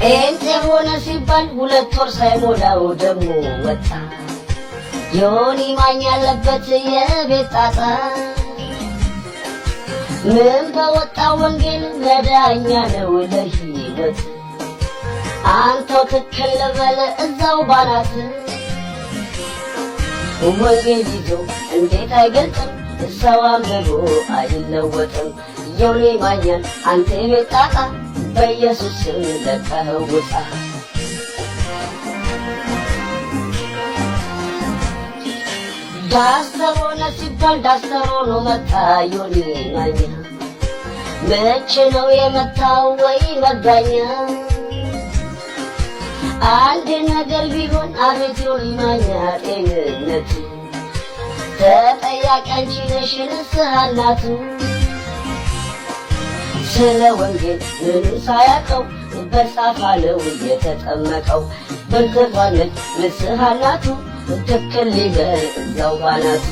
ጴንጤ ሆነ ሲባል 2 ወር ሳይሞላው ደሞ ወጣ ዮኒ ማኛ ያለበት የቤት ጣጣ ምን በወጣ ወንጌል መዳኛ ነው ለሕይወት አንተው ትክክል በለ እዛው ባናት ወንጌል ይዞ እንዴት አይገልጥም ሰው አንብቦ አይለወጥም ዮኒ ማኛን አንተ የቤት ጣጣ በኢየሱስ ስም ለቀኸው ውጣ ዳስተር ሆነ ሲባል ዳስተር ሆኖ መታ ዮኒ ማኛ መቼ ነው የመታው ወይ መጋኛ አንድ ነገር ቢሆን አቤት ዮኒ ማኛ ጤንነት ተጠያቂ አንቺ ነሽ ንስሐ እናቱ ስለ ወንጌል ምንም ሳያውቀው በጻፍ አለው የተጠመቀው በልተቷነት ንስሐ እናቱ ትክክል ሊበል እዛው ባናቱ